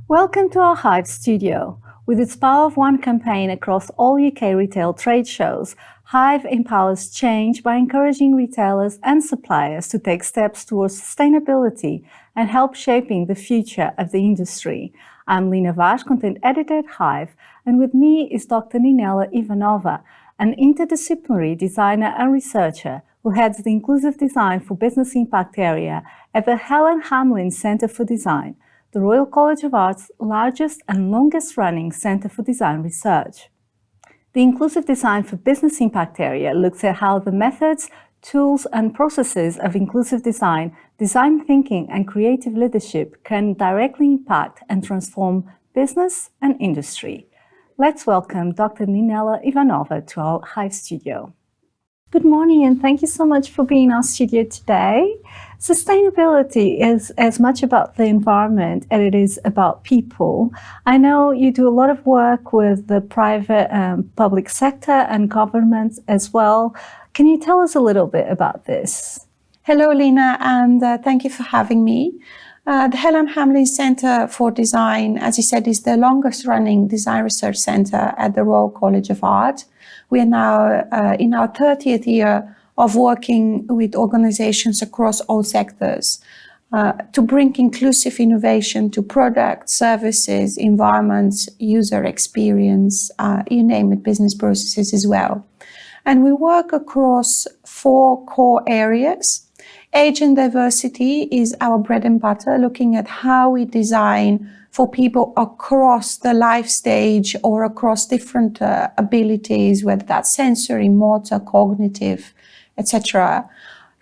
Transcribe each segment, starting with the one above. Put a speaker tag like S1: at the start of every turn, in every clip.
S1: Welcome to our Hyve studio. With its Power of One campaign across all UK retail trade shows, Hyve empowers change by encouraging retailers and suppliers to take steps towards sustainability and help shaping the future of the industry. I'm Lina Vaz, content editor at Hyve, and with me is Dr Ninela Ivanova, an interdisciplinary designer and researcher who heads the Inclusive Design for Business Impact area at the Helen Hamlyn Centre for Design, the Royal College of Art's largest and longest-running Centre for Design Research. The Inclusive Design for Business Impact area looks at how the methods, tools and processes of inclusive design, design thinking and creative leadership can directly impact and transform business and industry. Let's welcome Dr. Ninela Ivanova to our Hyve studio. Good morning and thank you so much for being in our studio today. Sustainability is as much about the environment as it is about people. I know you do a lot of work with the private and public sector and governments as well. Can you tell us a little bit about this?
S2: Hello, Lina, and thank you for having me. The Helen Hamlyn Centre for Design, as you said, is the longest running design research centre at the Royal College of Art. We are now in our 30th year of working with organizations across all sectors to bring inclusive innovation to products, services, environments, user experience, you name it, business processes as well. And we work across 4 core areas. Age and diversity is our bread and butter, looking at how we design for people across the life stage or across different abilities, whether that's sensory, motor, cognitive, etc.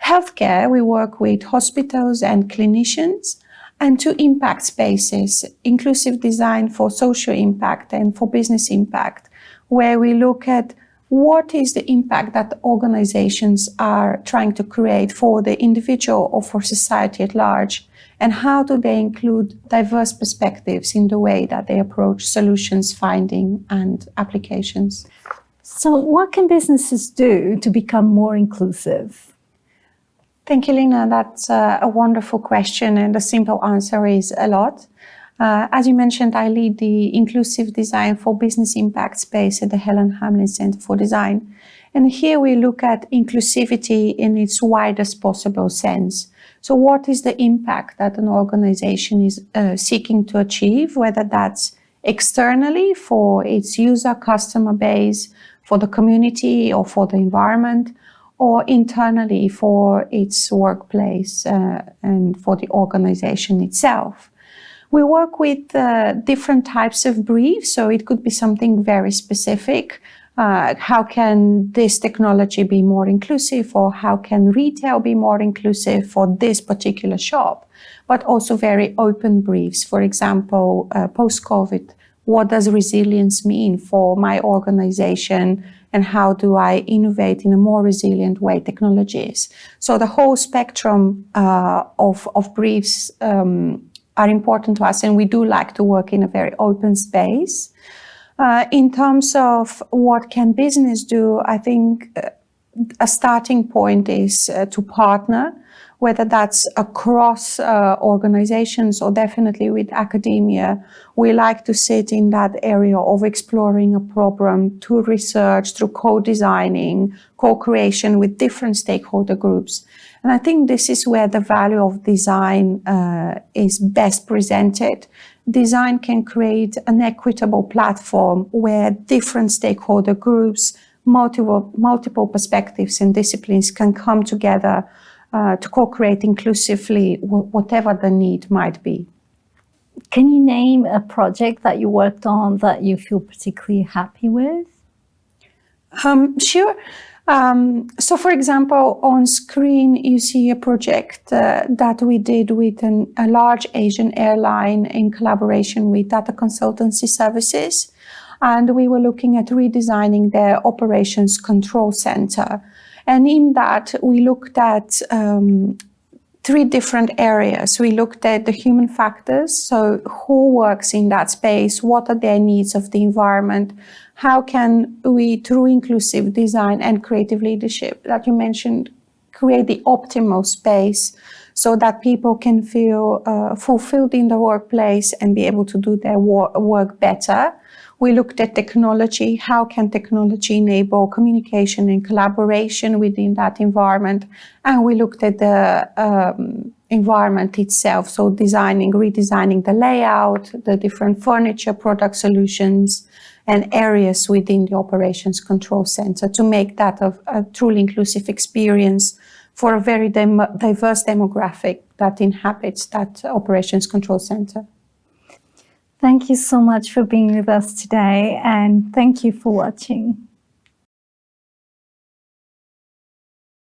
S2: Healthcare, we work with hospitals and clinicians, and to impact spaces, inclusive design for social impact and for business impact, where we look at what is the impact that organizations are trying to create for the individual or for society at large, and how do they include diverse perspectives in the way that they approach solutions finding and applications.
S1: So what can businesses do to become more inclusive?
S2: Thank you, Lina. That's a wonderful question, and the simple answer is a lot. As you mentioned, I lead the Inclusive Design for Business Impact space at the Helen Hamlyn Centre for Design. And here we look at inclusivity in its widest possible sense. So what is the impact that an organization is seeking to achieve, whether that's externally for its user customer base, for the community or for the environment, or internally for its workplace and for the organization itself. We work with different types of briefs, so it could be something very specific. How can this technology be more inclusive, or how can retail be more inclusive for this particular shop? But also very open briefs. For example, post-COVID, what does resilience mean for my organization, and how do I innovate in a more resilient way technologies? So the whole spectrum of briefs are important to us, and we do like to work in a very open space. In terms of what can business do, I think a starting point is to partner, whether that's across organizations or definitely with academia. We like to sit in that area of exploring a problem through research, through co-designing, co-creation with different stakeholder groups. And I think this is where the value of design is best presented. Design can create an equitable platform where different stakeholder groups, multiple perspectives and disciplines can come together to co-create inclusively whatever the need might be.
S1: Can you name a project that you worked on that you feel particularly happy with?
S2: Sure. So, for example, on screen, you see a project that we did with a large Asian airline in collaboration with data consultancy services. And we were looking at redesigning their operations control center. And in that, we looked at 3 different areas. We looked at the human factors, so who works in that space, what are their needs of the environment, how can we, through inclusive design and creative leadership that you mentioned, create the optimal space so that people can feel fulfilled in the workplace and be able to do their work better. We looked at technology. How can technology enable communication and collaboration within that environment? And we looked at the environment itself, so redesigning the layout, the different furniture, product solutions, and areas within the operations control center to make that a truly inclusive experience for a very diverse demographic that inhabits that operations control center.
S1: Thank you so much for being with us today, and thank you for watching.